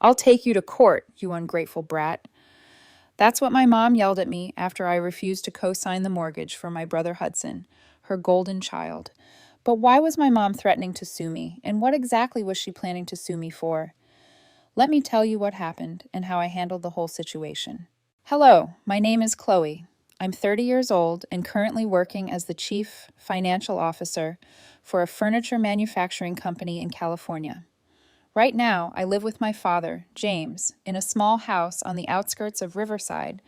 I'll take you to court, you ungrateful brat. That's what my mom yelled at me after I refused to co-sign the mortgage for my brother Hudson, her golden child. But why was my mom threatening to sue me, and what exactly was she planning to sue me for? Let me tell you what happened and how I handled the whole situation. Hello, my name is Chloe. I'm 30 years old and currently working as the chief financial officer for a furniture manufacturing company in California. Right now, I live with my father, James, in a small house on the outskirts of Riverside,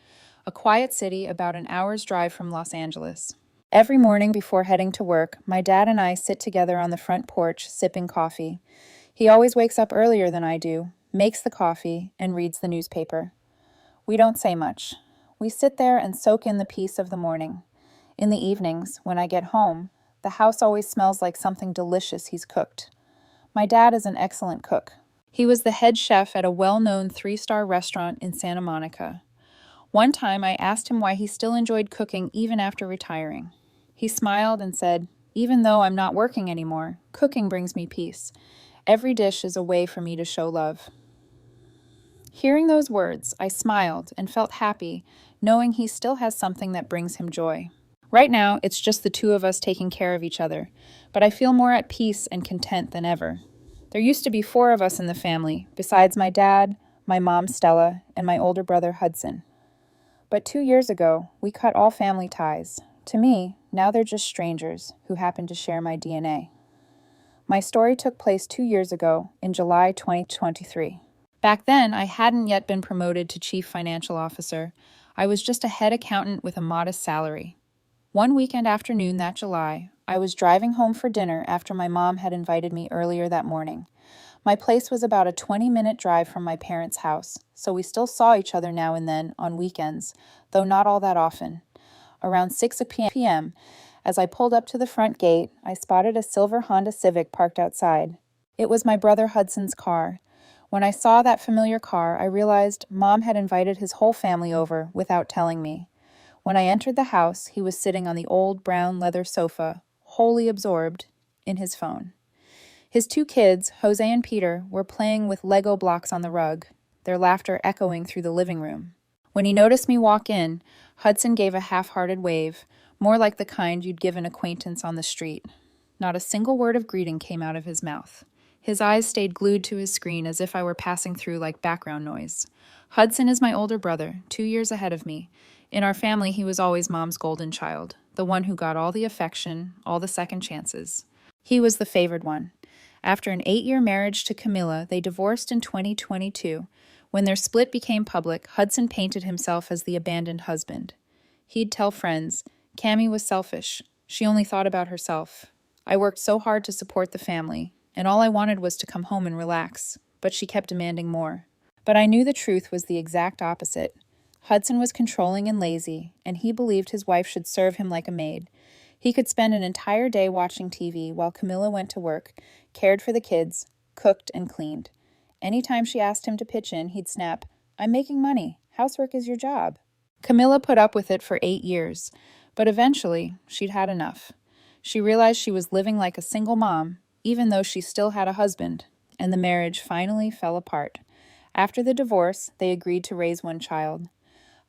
a quiet city about an hour's drive from Los Angeles. Every morning before heading to work, my dad and I sit together on the front porch sipping coffee. He always wakes up earlier than I do, makes the coffee, and reads the newspaper. We don't say much. We sit there and soak in the peace of the morning. In the evenings, when I get home, the house always smells like something delicious he's cooked. My dad is an excellent cook. He was the head chef at a well-known 3-star restaurant in Santa Monica. One time I asked him why he still enjoyed cooking even after retiring. He smiled and said, "Even though I'm not working anymore, cooking brings me peace. Every dish is a way for me to show love." Hearing those words, I smiled and felt happy, knowing he still has something that brings him joy. Right now, it's just the two of us taking care of each other, but I feel more at peace and content than ever. There used to be 4 of us in the family, besides my dad, my mom Stella, and my older brother Hudson. But 2 years ago, we cut all family ties. To me, now they're just strangers who happen to share my DNA. My story took place 2 years ago, in July 2023. Back then, I hadn't yet been promoted to chief financial officer. I was just a head accountant with a modest salary. One weekend afternoon that July, I was driving home for dinner after my mom had invited me earlier that morning. My place was about a 20-minute drive from my parents' house, so we still saw each other now and then on weekends, though not all that often. Around 6 p.m., as I pulled up to the front gate, I spotted a silver Honda Civic parked outside. It was my brother Hudson's car. When I saw that familiar car, I realized Mom had invited his whole family over without telling me. When I entered the house, he was sitting on the old brown leather sofa, wholly absorbed in his phone. His 2 kids, Jose and Peter, were playing with Lego blocks on the rug, their laughter echoing through the living room. When he noticed me walk in, Hudson gave a half-hearted wave, more like the kind you'd give an acquaintance on the street. Not a single word of greeting came out of his mouth. His eyes stayed glued to his screen as if I were passing through like background noise. Hudson is my older brother, 2 years ahead of me. In our family, he was always Mom's golden child, the one who got all the affection, all the second chances. He was the favored one. After an 8-year marriage to Camilla, they divorced in 2022. When their split became public, Hudson painted himself as the abandoned husband. He'd tell friends, "Cammy was selfish. She only thought about herself. I worked so hard to support the family, and all I wanted was to come home and relax, but she kept demanding more." But I knew the truth was the exact opposite. Hudson was controlling and lazy, and he believed his wife should serve him like a maid. He could spend an entire day watching TV while Camilla went to work, cared for the kids, cooked and cleaned. Anytime she asked him to pitch in, he'd snap, "I'm making money. Housework is your job." Camilla put up with it for 8 years, but eventually she'd had enough. She realized she was living like a single mom, even though she still had a husband, and the marriage finally fell apart. After the divorce, they agreed to raise 1 child.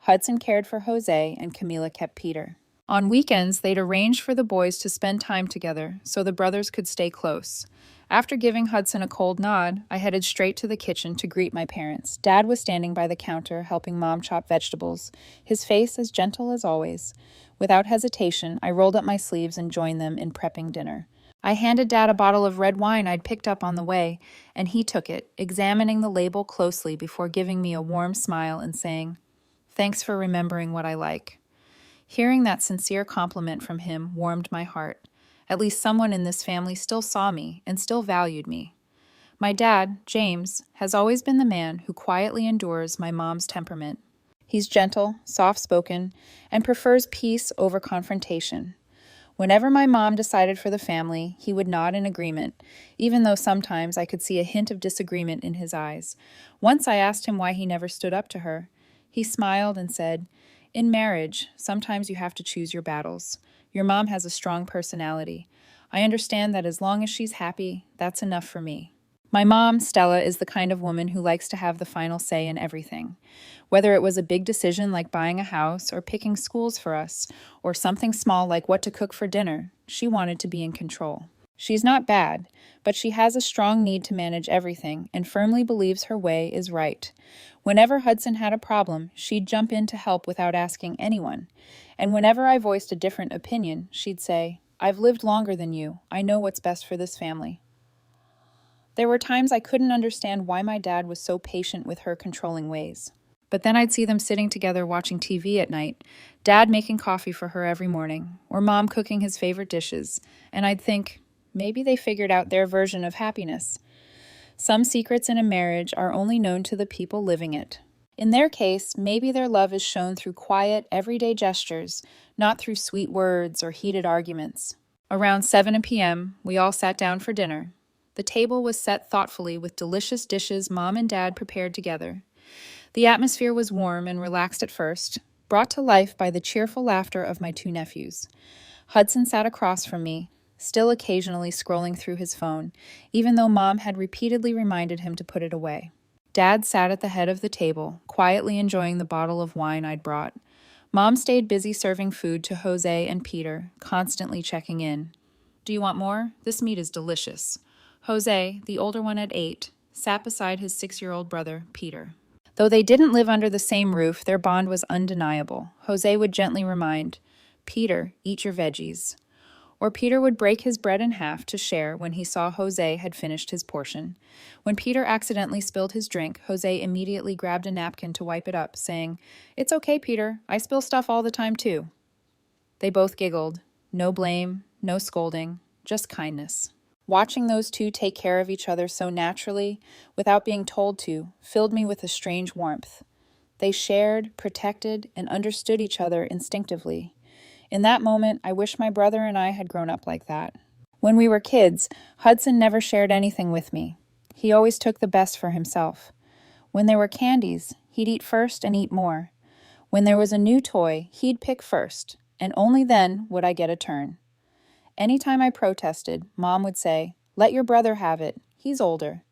Hudson cared for Jose, and Camila kept Peter. On weekends, they'd arrange for the boys to spend time together so the brothers could stay close. After giving Hudson a cold nod, I headed straight to the kitchen to greet my parents. Dad was standing by the counter helping Mom chop vegetables, his face as gentle as always. Without hesitation, I rolled up my sleeves and joined them in prepping dinner. I handed Dad a bottle of red wine I'd picked up on the way, and he took it, examining the label closely before giving me a warm smile and saying, "Thanks for remembering what I like." Hearing that sincere compliment from him warmed my heart. At least someone in this family still saw me and still valued me. My dad, James, has always been the man who quietly endures my mom's temperament. He's gentle, soft-spoken, and prefers peace over confrontation. Whenever my mom decided for the family, he would nod in agreement, even though sometimes I could see a hint of disagreement in his eyes. Once I asked him why he never stood up to her. He smiled and said, "In marriage, sometimes you have to choose your battles. Your mom has a strong personality. I understand that as long as she's happy, that's enough for me." My mom, Stella, is the kind of woman who likes to have the final say in everything. Whether it was a big decision like buying a house or picking schools for us, or something small like what to cook for dinner, she wanted to be in control. She's not bad, but she has a strong need to manage everything and firmly believes her way is right. Whenever Hudson had a problem, she'd jump in to help without asking anyone. And whenever I voiced a different opinion, she'd say, "I've lived longer than you. I know what's best for this family." There were times I couldn't understand why my dad was so patient with her controlling ways. But then I'd see them sitting together watching TV at night, Dad making coffee for her every morning, or Mom cooking his favorite dishes, and I'd think, maybe they figured out their version of happiness. Some secrets in a marriage are only known to the people living it. In their case, maybe their love is shown through quiet, everyday gestures, not through sweet words or heated arguments. Around 7 p.m., we all sat down for dinner. The table was set thoughtfully with delicious dishes Mom and Dad prepared together. The atmosphere was warm and relaxed at first, brought to life by the cheerful laughter of my two nephews. Hudson sat across from me, still occasionally scrolling through his phone, even though Mom had repeatedly reminded him to put it away. Dad sat at the head of the table, quietly enjoying the bottle of wine I'd brought. Mom stayed busy serving food to Jose and Peter, constantly checking in. "Do you want more? This meat is delicious." Jose, the older one at 8, sat beside his 6-year-old brother, Peter. Though they didn't live under the same roof, their bond was undeniable. Jose would gently remind, "Peter, eat your veggies." Or Peter would break his bread in half to share when he saw Jose had finished his portion. When Peter accidentally spilled his drink, Jose immediately grabbed a napkin to wipe it up, saying, "It's okay, Peter. I spill stuff all the time, too." They both giggled. No blame, no scolding, just kindness. Watching those two take care of each other so naturally, without being told to, filled me with a strange warmth. They shared, protected, and understood each other instinctively. In that moment, I wish my brother and I had grown up like that. When we were kids, Hudson never shared anything with me. He always took the best for himself. When there were candies, he'd eat first and eat more. When there was a new toy, he'd pick first, and only then would I get a turn. Anytime I protested, Mom would say, "Let your brother have it. He's older."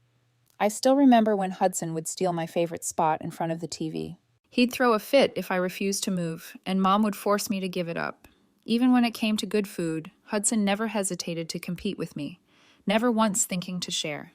I still remember when Hudson would steal my favorite spot in front of the TV. He'd throw a fit if I refused to move, and Mom would force me to give it up. Even when it came to good food, Hudson never hesitated to compete with me, never once thinking to share.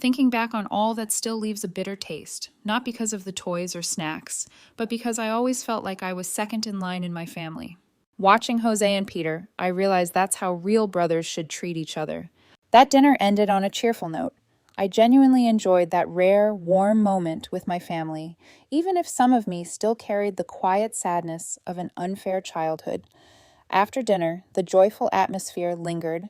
Thinking back on all that still leaves a bitter taste, not because of the toys or snacks, but because I always felt like I was second in line in my family. Watching Jose and Peter, I realized that's how real brothers should treat each other. That dinner ended on a cheerful note. I genuinely enjoyed that rare, warm moment with my family, even if some of me still carried the quiet sadness of an unfair childhood. After dinner, the joyful atmosphere lingered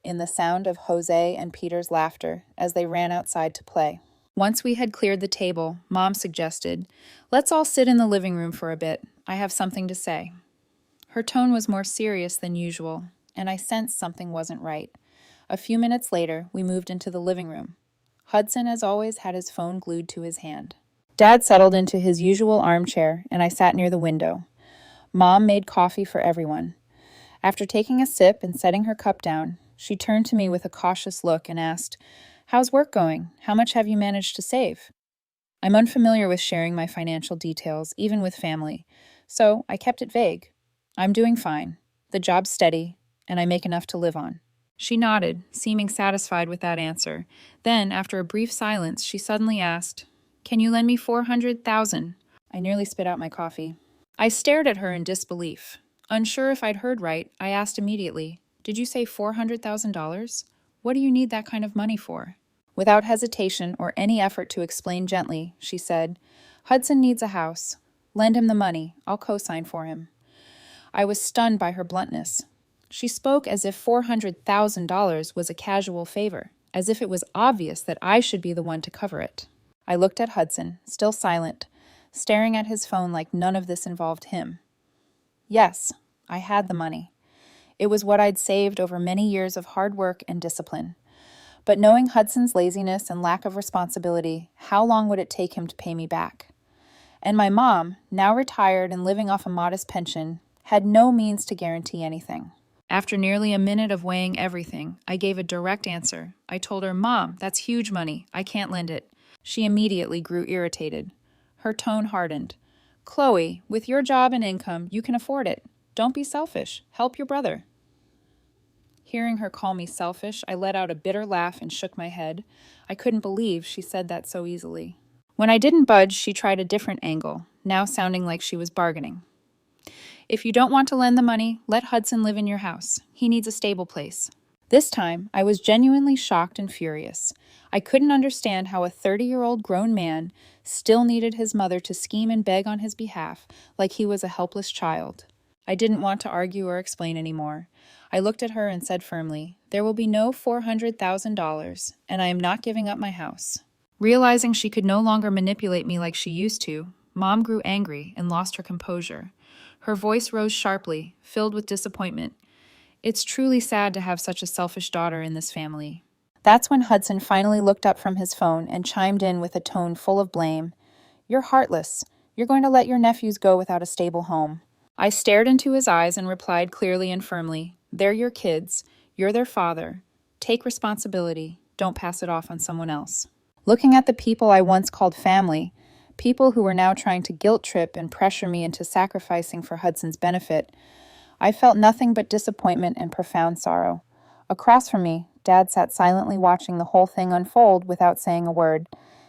in the sound of Jose and Peter's laughter as they ran outside to play. Once we had cleared the table, Mom suggested, "Let's all sit in the living room for a bit. I have something to say." Her tone was more serious than usual, and I sensed something wasn't right. A few minutes later, we moved into the living room. Hudson, as always, had his phone glued to his hand. Dad settled into his usual armchair, and I sat near the window. Mom made coffee for everyone. After taking a sip and setting her cup down, she turned to me with a cautious look and asked, "How's work going? How much have you managed to save?" I'm unfamiliar with sharing my financial details, even with family, so I kept it vague. "I'm doing fine. The job's steady, and I make enough to live on." She nodded, seeming satisfied with that answer. Then, after a brief silence, she suddenly asked, "Can you lend me 400,000?" I nearly spit out my coffee. I stared at her in disbelief. Unsure if I'd heard right, I asked immediately, "Did you say $400,000? What do you need that kind of money for?" Without hesitation or any effort to explain gently, she said, "Hudson needs a house. Lend him the money. I'll co-sign for him." I was stunned by her bluntness. She spoke as if $400,000 was a casual favor, as if it was obvious that I should be the one to cover it. I looked at Hudson, still silent, staring at his phone like none of this involved him. Yes, I had the money. It was what I'd saved over many years of hard work and discipline. But knowing Hudson's laziness and lack of responsibility, how long would it take him to pay me back? And my mom, now retired and living off a modest pension, had no means to guarantee anything. After nearly a minute of weighing everything, I gave a direct answer. I told her, "Mom, that's huge money. I can't lend it." She immediately grew irritated. Her tone hardened. "Chloe, with your job and income, you can afford it. Don't be selfish. Help your brother." Hearing her call me selfish, I let out a bitter laugh and shook my head. I couldn't believe she said that so easily. When I didn't budge, she tried a different angle, now sounding like she was bargaining. "If you don't want to lend the money, let Hudson live in your house. He needs a stable place." This time, I was genuinely shocked and furious. I couldn't understand how a 30-year-old grown man still needed his mother to scheme and beg on his behalf like he was a helpless child. I didn't want to argue or explain anymore. I looked at her and said firmly, "There will be no $400,000, and I am not giving up my house." Realizing she could no longer manipulate me like she used to, Mom grew angry and lost her composure. Her voice rose sharply, filled with disappointment. "It's truly sad to have such a selfish daughter in this family." That's when Hudson finally looked up from his phone and chimed in with a tone full of blame. "You're heartless. You're going to let your nephews go without a stable home." I stared into his eyes and replied clearly and firmly, "They're your kids. You're their father. Take responsibility. Don't pass it off on someone else." Looking at the people I once called family, people who were now trying to guilt trip and pressure me into sacrificing for Hudson's benefit, I felt nothing but disappointment and profound sorrow. Across from me, Dad sat silently watching the whole thing unfold without saying a word.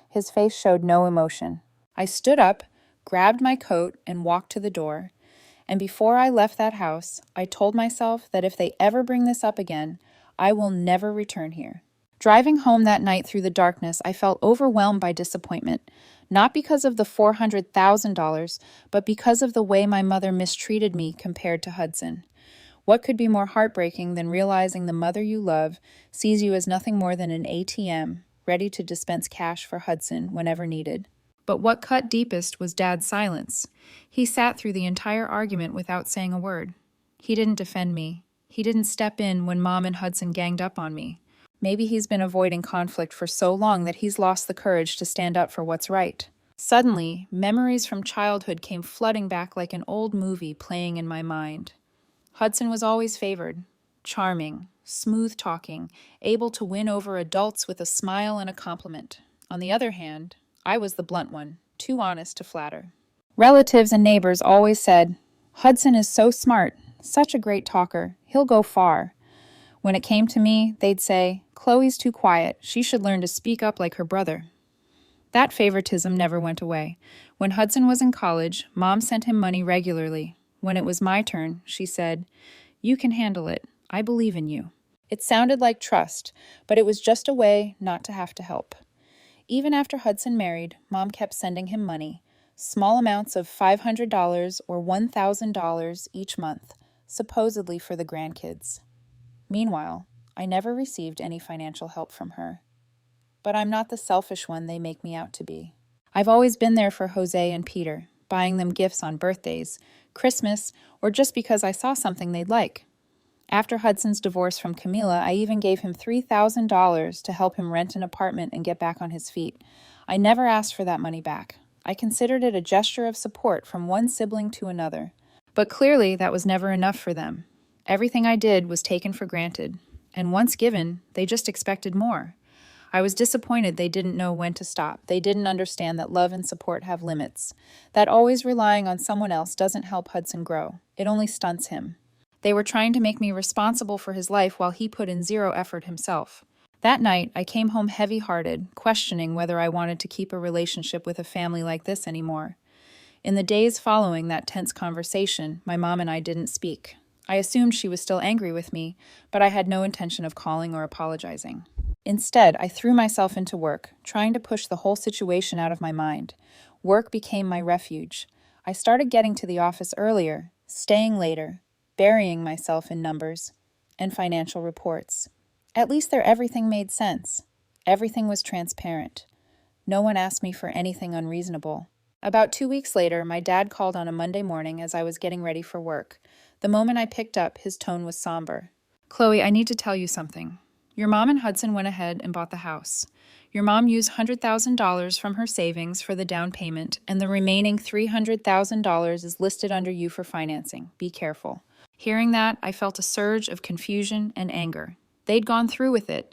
His face showed no emotion. I stood up, grabbed my coat, and walked to the door. And before I left that house, I told myself that if they ever bring this up again, I will never return here. Driving home that night through the darkness, I felt overwhelmed by disappointment, not because of the $400,000, but because of the way my mother mistreated me compared to Hudson. What could be more heartbreaking than realizing the mother you love sees you as nothing more than an ATM, ready to dispense cash for Hudson whenever needed? But what cut deepest was Dad's silence. He sat through the entire argument without saying a word. He didn't defend me. He didn't step in when Mom and Hudson ganged up on me. Maybe he's been avoiding conflict for so long that he's lost the courage to stand up for what's right. Suddenly, memories from childhood came flooding back like an old movie playing in my mind. Hudson was always favored, charming, smooth-talking, able to win over adults with a smile and a compliment. On the other hand, I was the blunt one, too honest to flatter. Relatives and neighbors always said, "Hudson is so smart, such a great talker, he'll go far." When it came to me, they'd say, "Chloe's too quiet, she should learn to speak up like her brother." That favoritism never went away. When Hudson was in college, Mom sent him money regularly. When it was my turn, she said, "You can handle it. I believe in you." It sounded like trust, but it was just a way not to have to help. Even after Hudson married, Mom kept sending him money, small amounts of $500 or $1,000 each month, supposedly for the grandkids. Meanwhile, I never received any financial help from her. But I'm not the selfish one they make me out to be. I've always been there for Jose and Peter, buying them gifts on birthdays, Christmas, or just because I saw something they'd like. After Hudson's divorce from Camila, I even gave him $3,000 to help him rent an apartment and get back on his feet. I never asked for that money back. I considered it a gesture of support from one sibling to another. But clearly, that was never enough for them. Everything I did was taken for granted, and once given, they just expected more. I was disappointed they didn't know when to stop. They didn't understand that love and support have limits, that always relying on someone else doesn't help Hudson grow. It only stunts him. They were trying to make me responsible for his life while he put in zero effort himself. That night, I came home heavy-hearted, questioning whether I wanted to keep a relationship with a family like this anymore. In the days following that tense conversation, my mom and I didn't speak. I assumed she was still angry with me, but I had no intention of calling or apologizing. Instead, I threw myself into work, trying to push the whole situation out of my mind. Work became my refuge. I started getting to the office earlier, staying later, burying myself in numbers and financial reports. At least everything made sense. Everything was transparent. No one asked me for anything unreasonable. About 2 weeks later, my dad called on a Monday morning as I was getting ready for work. The moment I picked up, his tone was somber. "Chloe, I need to tell you something. Your mom and Hudson went ahead and bought the house. Your mom used $100,000 from her savings for the down payment, and the remaining $300,000 is listed under you for financing. Be careful. Hearing that, I felt a surge of confusion and anger. They'd gone through with it,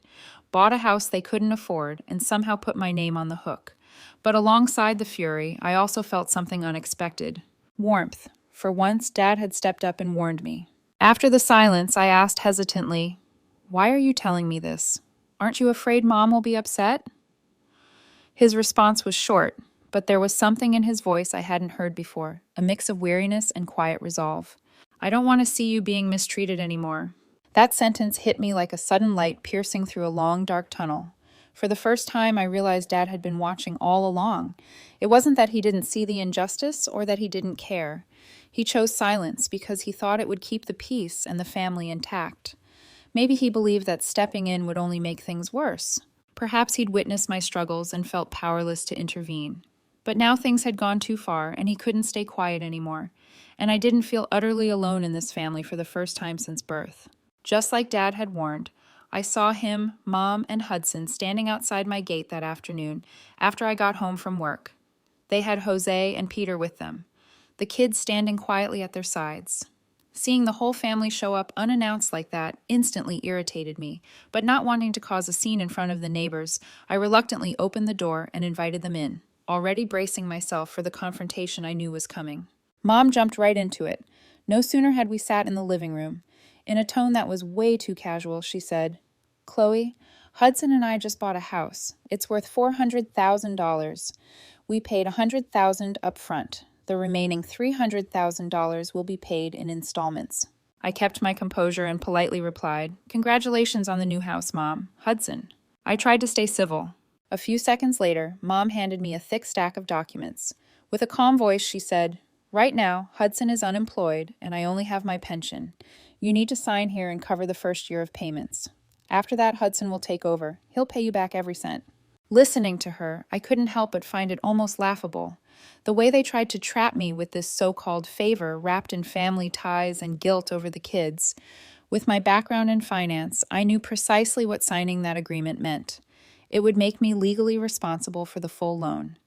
bought a house they couldn't afford, and somehow put my name on the hook. But alongside the fury, I also felt something unexpected. Warmth. For once, Dad had stepped up and warned me. After the silence, I asked hesitantly, "Why are you telling me this? Aren't you afraid Mom will be upset?" His response was short, but there was something in his voice I hadn't heard before, a mix of weariness and quiet resolve. "I don't want to see you being mistreated anymore." That sentence hit me like a sudden light piercing through a long, dark tunnel. For the first time, I realized Dad had been watching all along. It wasn't that he didn't see the injustice or that he didn't care. He chose silence because he thought it would keep the peace and the family intact. Maybe he believed that stepping in would only make things worse. Perhaps he'd witnessed my struggles and felt powerless to intervene. But now things had gone too far, and he couldn't stay quiet anymore. And I didn't feel utterly alone in this family for the first time since birth. Just like Dad had warned, I saw him, Mom, and Hudson standing outside my gate that afternoon after I got home from work. They had Jose and Peter with them, the kids standing quietly at their sides. Seeing the whole family show up unannounced like that instantly irritated me, but not wanting to cause a scene in front of the neighbors, I reluctantly opened the door and invited them in, already bracing myself for the confrontation I knew was coming. Mom jumped right into it. No sooner had we sat in the living room. In a tone that was way too casual, she said, "Chloe, Hudson and I just bought a house. It's worth $400,000. We paid $100,000 up front. The remaining $300,000 will be paid in installments." I kept my composure and politely replied, "Congratulations on the new house, Mom. Hudson." I tried to stay civil. A few seconds later, Mom handed me a thick stack of documents. With a calm voice, she said, "Right now, Hudson is unemployed, and I only have my pension. You need to sign here and cover the first year of payments. After that, Hudson will take over. He'll pay you back every cent." Listening to her, I couldn't help but find it almost laughable. The way they tried to trap me with this so-called favor wrapped in family ties and guilt over the kids. With my background in finance, I knew precisely what signing that agreement meant. It would make me legally responsible for the full loan.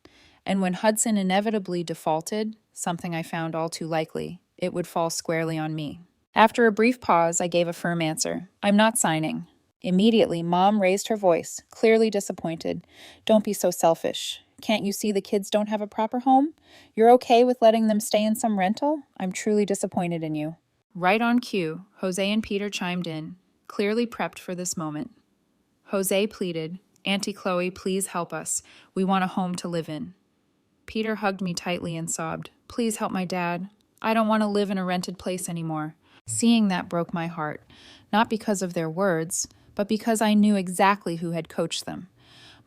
And when Hudson inevitably defaulted, something I found all too likely, it would fall squarely on me. After a brief pause, I gave a firm answer. "I'm not signing." Immediately, Mom raised her voice, clearly disappointed. "Don't be so selfish. Can't you see the kids don't have a proper home? You're okay with letting them stay in some rental? I'm truly disappointed in you." Right on cue, Jose and Peter chimed in, clearly prepped for this moment. Jose pleaded, "Auntie Chloe, please help us. We want a home to live in." Peter hugged me tightly and sobbed, "Please help my dad. I don't want to live in a rented place anymore." Seeing that broke my heart, not because of their words, but because I knew exactly who had coached them.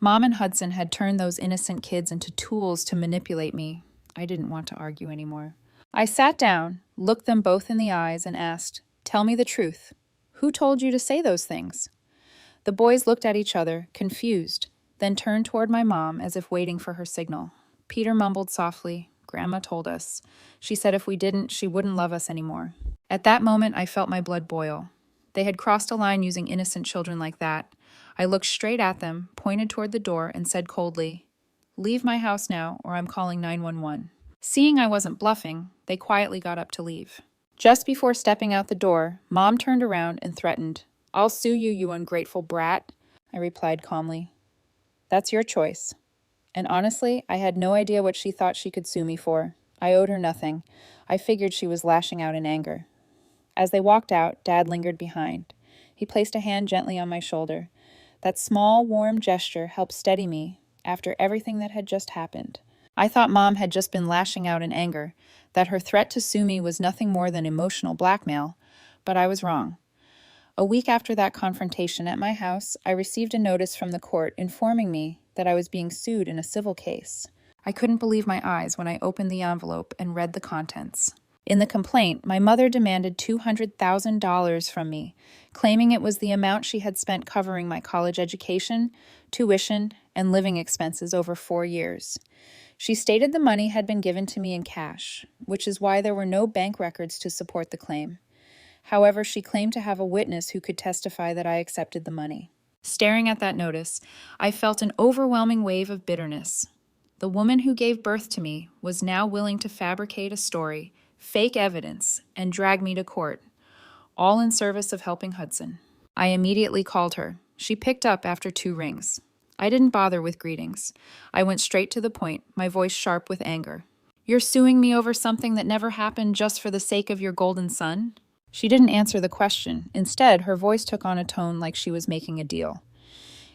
Mom and Hudson had turned those innocent kids into tools to manipulate me. I didn't want to argue anymore. I sat down, looked them both in the eyes, and asked, "Tell me the truth. Who told you to say those things?" The boys looked at each other, confused, then turned toward my mom as if waiting for her signal. Peter mumbled softly, "Grandma told us. She said if we didn't, she wouldn't love us anymore." At that moment, I felt my blood boil. They had crossed a line using innocent children like that. I looked straight at them, pointed toward the door, and said coldly, "Leave my house now, or I'm calling 911. Seeing I wasn't bluffing, they quietly got up to leave. Just before stepping out the door, Mom turned around and threatened, "I'll sue you, you ungrateful brat." I replied calmly, "That's your choice." And honestly, I had no idea what she thought she could sue me for. I owed her nothing. I figured she was lashing out in anger. As they walked out, Dad lingered behind. He placed a hand gently on my shoulder. That small, warm gesture helped steady me after everything that had just happened. I thought Mom had just been lashing out in anger, that her threat to sue me was nothing more than emotional blackmail, but I was wrong. A week after that confrontation at my house, I received a notice from the court informing me that I was being sued in a civil case. I couldn't believe my eyes when I opened the envelope and read the contents. In the complaint, my mother demanded $200,000 from me, claiming it was the amount she had spent covering my college education, tuition, and living expenses over 4 years. She stated the money had been given to me in cash, which is why there were no bank records to support the claim. However, she claimed to have a witness who could testify that I accepted the money. Staring at that notice, I felt an overwhelming wave of bitterness. The woman who gave birth to me was now willing to fabricate a story, fake evidence, and drag me to court. all in service of helping Hudson. I immediately called her. She picked up after 2 rings. I didn't bother with greetings. I went straight to the point, my voice sharp with anger. "You're suing me over something that never happened just for the sake of your golden son?" She didn't answer the question. Instead, her voice took on a tone like she was making a deal.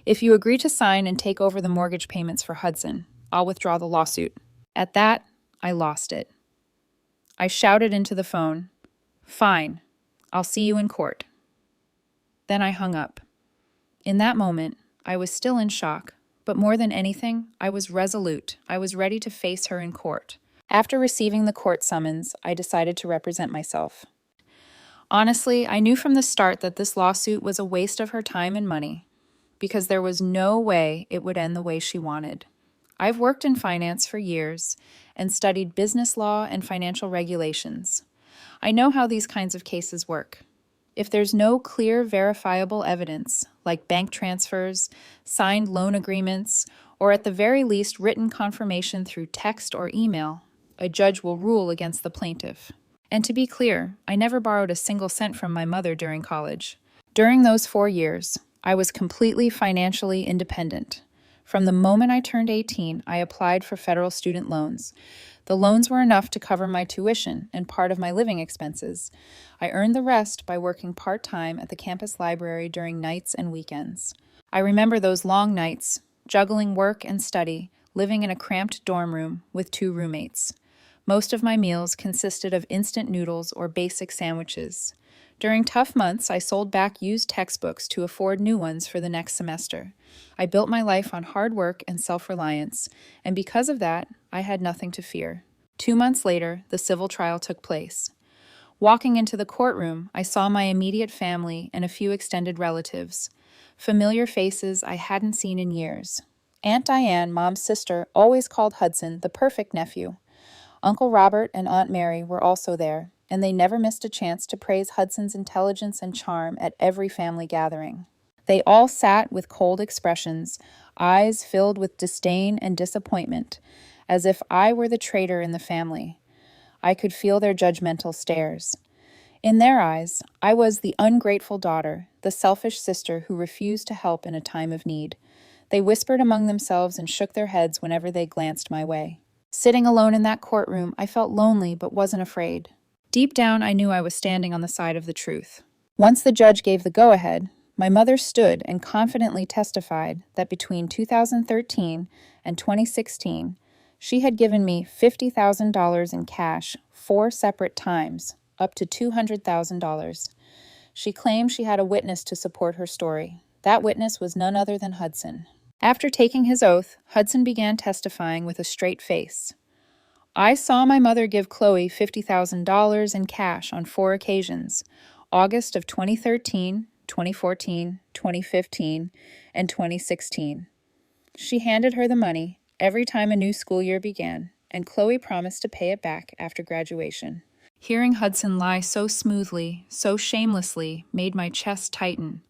"If you agree to sign and take over the mortgage payments for Hudson, I'll withdraw the lawsuit." At that, I lost it. I shouted into the phone, "Fine, I'll see you in court." Then I hung up. In that moment, I was still in shock, but more than anything, I was resolute. I was ready to face her in court. After receiving the court summons, I decided to represent myself. Honestly, I knew from the start that this lawsuit was a waste of her time and money, because there was no way it would end the way she wanted. I've worked in finance for years and studied business law and financial regulations. I know how these kinds of cases work. If there's no clear, verifiable evidence, like bank transfers, signed loan agreements, or at the very least written confirmation through text or email, a judge will rule against the plaintiff. And to be clear, I never borrowed a single cent from my mother during college. During those 4 years, I was completely financially independent. From the moment I turned 18, I applied for federal student loans. The loans were enough to cover my tuition and part of my living expenses. I earned the rest by working part-time at the campus library during nights and weekends. I remember those long nights, juggling work and study, living in a cramped dorm room with 2 roommates. Most of my meals consisted of instant noodles or basic sandwiches. During tough months, I sold back used textbooks to afford new ones for the next semester. I built my life on hard work and self-reliance, and because of that, I had nothing to fear. 2 months later, the civil trial took place. Walking into the courtroom, I saw my immediate family and a few extended relatives. Familiar faces I hadn't seen in years. Aunt Diane, Mom's sister, always called Hudson the perfect nephew. Uncle Robert and Aunt Mary were also there, and they never missed a chance to praise Hudson's intelligence and charm at every family gathering. They all sat with cold expressions, eyes filled with disdain and disappointment, as if I were the traitor in the family. I could feel their judgmental stares. In their eyes, I was the ungrateful daughter, the selfish sister who refused to help in a time of need. They whispered among themselves and shook their heads whenever they glanced my way. Sitting alone in that courtroom, I felt lonely but wasn't afraid. Deep down, I knew I was standing on the side of the truth. Once the judge gave the go-ahead, my mother stood and confidently testified that between 2013 and 2016, she had given me $50,000 in cash 4 separate times, up to $200,000. She claimed she had a witness to support her story. That witness was none other than Hudson. After taking his oath, Hudson began testifying with a straight face. "I saw my mother give Chloe $50,000 in cash on 4 occasions, August of 2013, 2014, 2015, and 2016. She handed her the money every time a new school year began, and Chloe promised to pay it back after graduation." Hearing Hudson lie so smoothly, so shamelessly, made my chest tighten.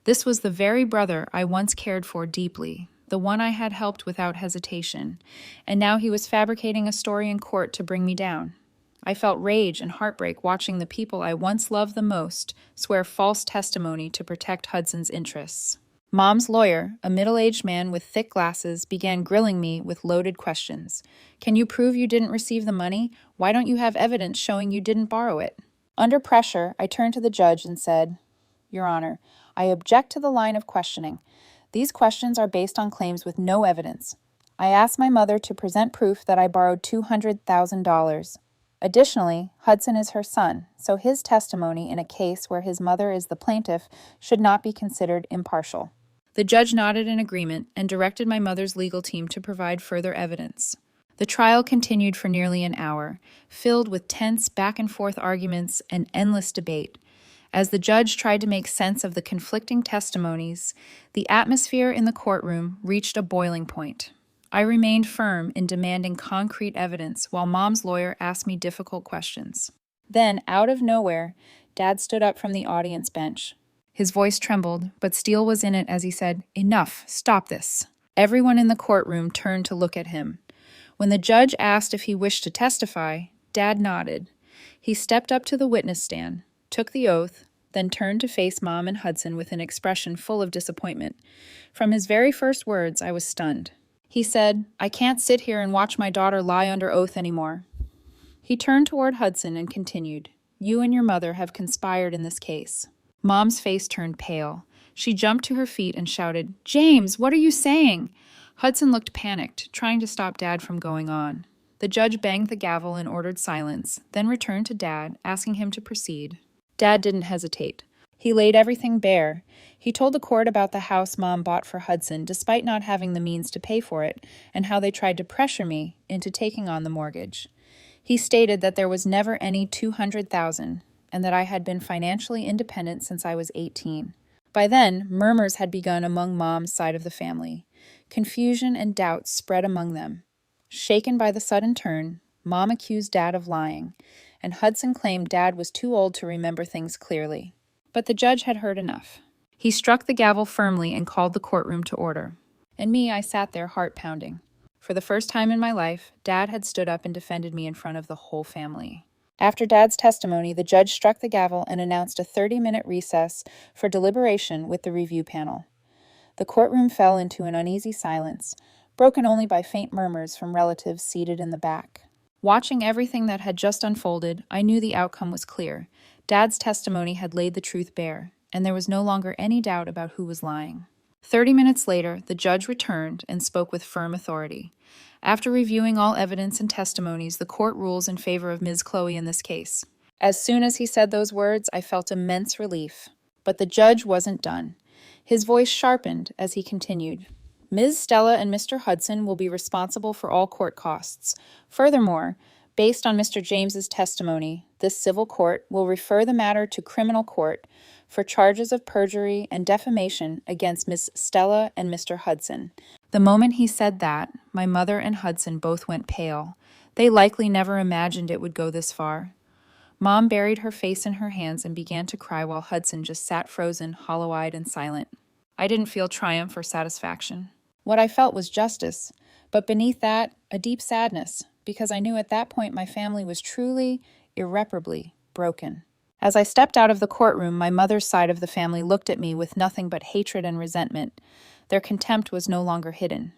This was the very brother I once cared for deeply, the one I had helped without hesitation, and now he was fabricating a story in court to bring me down. I felt rage and heartbreak watching the people I once loved the most swear false testimony to protect Hudson's interests. Mom's lawyer, a middle-aged man with thick glasses, began grilling me with loaded questions. "Can you prove you didn't receive the money? Why don't you have evidence showing you didn't borrow it?" Under pressure, I turned to the judge and said, "Your Honor, I object to the line of questioning. These questions are based on claims with no evidence. I asked my mother to present proof that I borrowed $200,000. Additionally, Hudson is her son, so his testimony in a case where his mother is the plaintiff should not be considered impartial." The judge nodded in agreement and directed my mother's legal team to provide further evidence. The trial continued for nearly an hour, filled with tense back-and-forth arguments and endless debate. As the judge tried to make sense of the conflicting testimonies, the atmosphere in the courtroom reached a boiling point. I remained firm in demanding concrete evidence while Mom's lawyer asked me difficult questions. Then, out of nowhere, Dad stood up from the audience bench. His voice trembled, but steel was in it as he said, "Enough, stop this." Everyone in the courtroom turned to look at him. When the judge asked if he wished to testify, Dad nodded. He stepped up to the witness stand. took the oath, then turned to face Mom and Hudson with an expression full of disappointment. From his very first words, I was stunned. He said, "I can't sit here and watch my daughter lie under oath anymore." He turned toward Hudson and continued, "You and your mother have conspired in this case." Mom's face turned pale. She jumped to her feet and shouted, "James, what are you saying?" Hudson looked panicked, trying to stop Dad from going on. The judge banged the gavel and ordered silence, then returned to Dad, asking him to proceed. Dad didn't hesitate. He laid everything bare. He told the court about the house Mom bought for Hudson, despite not having the means to pay for it, and how they tried to pressure me into taking on the mortgage. He stated that there was never any $200,000, and that I had been financially independent since I was 18. By then, murmurs had begun among Mom's side of the family. Confusion and doubts spread among them. Shaken by the sudden turn, Mom accused Dad of lying, and Hudson claimed Dad was too old to remember things clearly. But the judge had heard enough. He struck the gavel firmly and called the courtroom to order. And me, I sat there heart pounding. For the first time in my life, Dad had stood up and defended me in front of the whole family. After Dad's testimony, the judge struck the gavel and announced a 30-minute recess for deliberation with the review panel. The courtroom fell into an uneasy silence, broken only by faint murmurs from relatives seated in the back. Watching everything that had just unfolded, I knew the outcome was clear. Dad's testimony had laid the truth bare, and there was no longer any doubt about who was lying. 30 minutes later, the judge returned and spoke with firm authority. After reviewing all evidence and testimonies, the court rules in favor of Ms. Chloe in this case. As soon as he said those words, I felt immense relief. But the judge wasn't done. His voice sharpened as he continued. Ms. Stella and Mr. Hudson will be responsible for all court costs. Furthermore, based on Mr. James's testimony, this civil court will refer the matter to criminal court for charges of perjury and defamation against Ms. Stella and Mr. Hudson. The moment he said that, my mother and Hudson both went pale. They likely never imagined it would go this far. Mom buried her face in her hands and began to cry while Hudson just sat frozen, hollow-eyed and silent. I didn't feel triumph or satisfaction. What I felt was justice, but beneath that, a deep sadness, because I knew at that point my family was truly, irreparably broken. As I stepped out of the courtroom, my mother's side of the family looked at me with nothing but hatred and resentment. Their contempt was no longer hidden.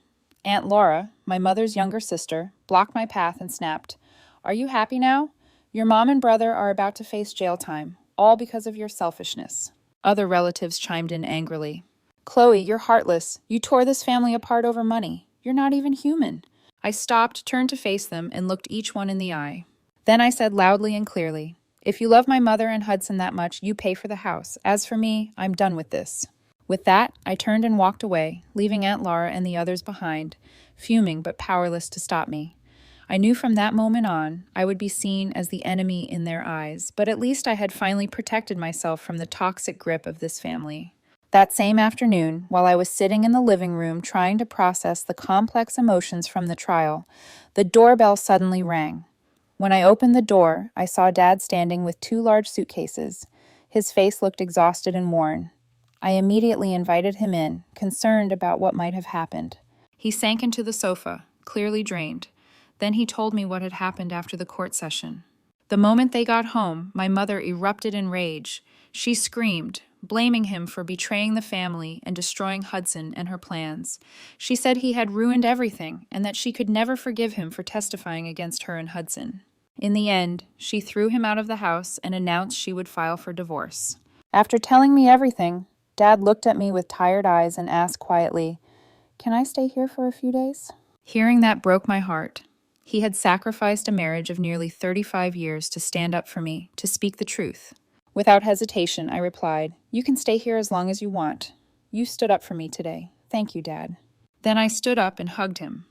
Aunt Laura, my mother's younger sister, blocked my path and snapped, "Are you happy now? Your mom and brother are about to face jail time, all because of your selfishness." Other relatives chimed in angrily. "Chloe, you're heartless. You tore this family apart over money. You're not even human." I stopped, turned to face them, and looked each one in the eye. Then I said loudly and clearly, "If you love my mother and Hudson that much, you pay for the house. As for me, I'm done with this." With that, I turned and walked away, leaving Aunt Laura and the others behind, fuming but powerless to stop me. I knew from that moment on, I would be seen as the enemy in their eyes, but at least I had finally protected myself from the toxic grip of this family. That same afternoon, while I was sitting in the living room trying to process the complex emotions from the trial, the doorbell suddenly rang. When I opened the door, I saw Dad standing with 2 large suitcases. His face looked exhausted and worn. I immediately invited him in, concerned about what might have happened. He sank into the sofa, clearly drained. Then he told me what had happened after the court session. The moment they got home, my mother erupted in rage. She screamed, blaming him for betraying the family and destroying Hudson and her plans. She said he had ruined everything and that she could never forgive him for testifying against her and Hudson. In the end, she threw him out of the house and announced she would file for divorce. After telling me everything, Dad looked at me with tired eyes and asked quietly, "Can I stay here for a few days?" Hearing that broke my heart. He had sacrificed a marriage of nearly 35 years to stand up for me, to speak the truth. Without hesitation, I replied, "You can stay here as long as you want. You stood up for me today. Thank you, Dad." Then I stood up and hugged him.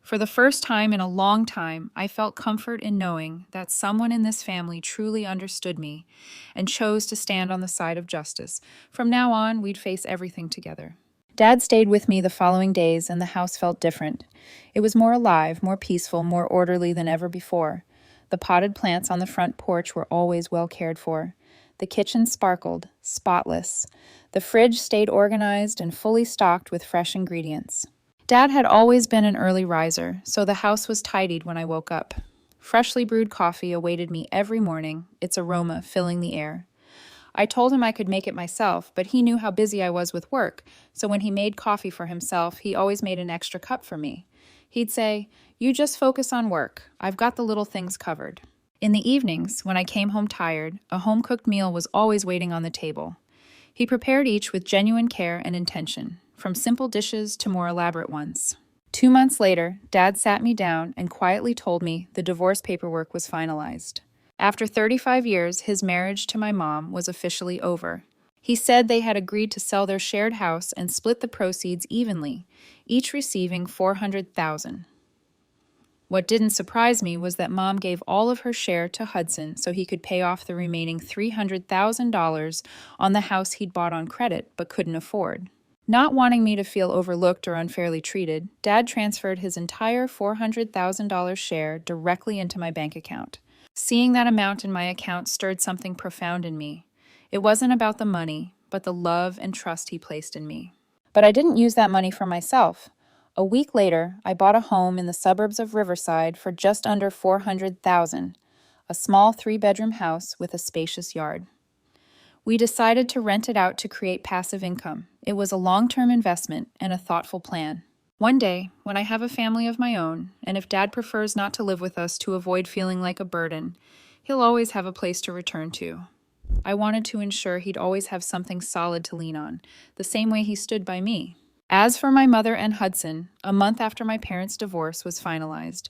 For the first time in a long time, I felt comfort in knowing that someone in this family truly understood me and chose to stand on the side of justice. From now on, we'd face everything together. Dad stayed with me the following days, and the house felt different. It was more alive, more peaceful, more orderly than ever before. The potted plants on the front porch were always well cared for. The kitchen sparkled, spotless. The fridge stayed organized and fully stocked with fresh ingredients. Dad had always been an early riser, so the house was tidied when I woke up. Freshly brewed coffee awaited me every morning, its aroma filling the air. I told him I could make it myself, but he knew how busy I was with work, so when he made coffee for himself, he always made an extra cup for me. He'd say, "You just focus on work. I've got the little things covered." In the evenings, when I came home tired, a home-cooked meal was always waiting on the table. He prepared each with genuine care and intention, from simple dishes to more elaborate ones. 2 months later, Dad sat me down and quietly told me the divorce paperwork was finalized. After 35 years, his marriage to my mom was officially over. He said they had agreed to sell their shared house and split the proceeds evenly, each receiving $400,000. What didn't surprise me was that Mom gave all of her share to Hudson so he could pay off the remaining $300,000 on the house he'd bought on credit but couldn't afford. Not wanting me to feel overlooked or unfairly treated, Dad transferred his entire $400,000 share directly into my bank account. Seeing that amount in my account stirred something profound in me. It wasn't about the money, but the love and trust he placed in me. But I didn't use that money for myself. A week later, I bought a home in the suburbs of Riverside for just under $400,000, a small 3-bedroom house with a spacious yard. We decided to rent it out to create passive income. It was a long-term investment and a thoughtful plan. One day, when I have a family of my own, and if Dad prefers not to live with us to avoid feeling like a burden, he'll always have a place to return to. I wanted to ensure he'd always have something solid to lean on, the same way he stood by me. As for my mother and Hudson, a month after my parents' divorce was finalized,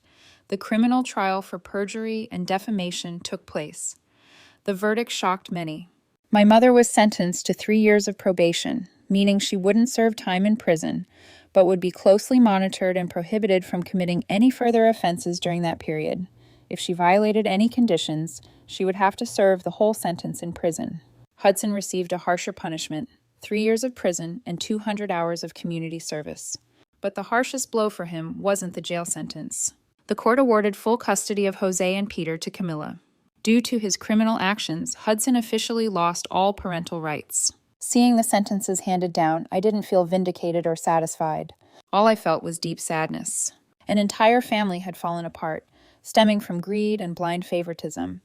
the criminal trial for perjury and defamation took place. The verdict shocked many. My mother was sentenced to 3 years of probation, meaning she wouldn't serve time in prison, but would be closely monitored and prohibited from committing any further offenses during that period. If she violated any conditions, she would have to serve the whole sentence in prison. Hudson received a harsher punishment, 3 years of prison and 200 hours of community service. But the harshest blow for him wasn't the jail sentence. The court awarded full custody of Jose and Peter to Camilla. Due to his criminal actions, Hudson officially lost all parental rights. Seeing the sentences handed down, I didn't feel vindicated or satisfied. All I felt was deep sadness. An entire family had fallen apart, stemming from greed and blind favoritism.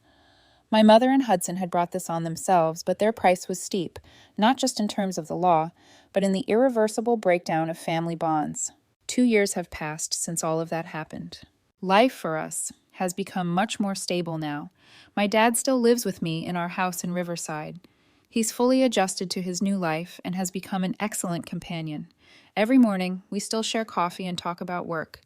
My mother and Hudson had brought this on themselves, but their price was steep, not just in terms of the law, but in the irreversible breakdown of family bonds. 2 years have passed since all of that happened. Life for us has become much more stable now. My dad still lives with me in our house in Riverside. He's fully adjusted to his new life and has become an excellent companion. Every morning, we still share coffee and talk about work.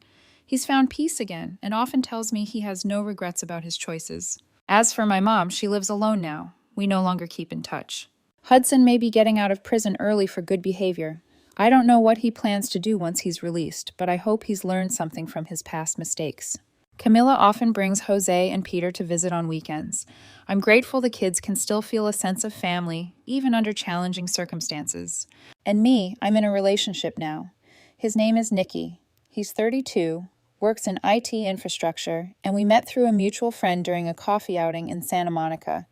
He's found peace again and often tells me he has no regrets about his choices. As for my mom, she lives alone now. We no longer keep in touch. Hudson may be getting out of prison early for good behavior. I don't know what he plans to do once he's released, but I hope he's learned something from his past mistakes. Camilla often brings Jose and Peter to visit on weekends. I'm grateful the kids can still feel a sense of family, even under challenging circumstances. And me, I'm in a relationship now. His name is Nicky. He's 32, works in IT infrastructure, and we met through a mutual friend during a coffee outing in Santa Monica.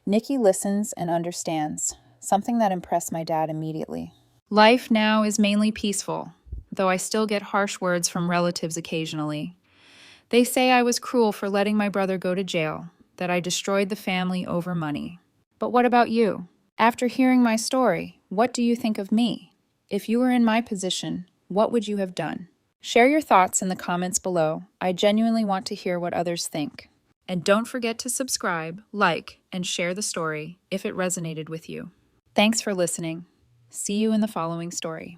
Nicky listens and understands, something that impressed my dad immediately. Life now is mainly peaceful, though I still get harsh words from relatives occasionally. They say I was cruel for letting my brother go to jail, that I destroyed the family over money. But what about you? After hearing my story, what do you think of me? If you were in my position, what would you have done? Share your thoughts in the comments below. I genuinely want to hear what others think. And don't forget to subscribe, like, and share the story if it resonated with you. Thanks for listening. See you in the following story.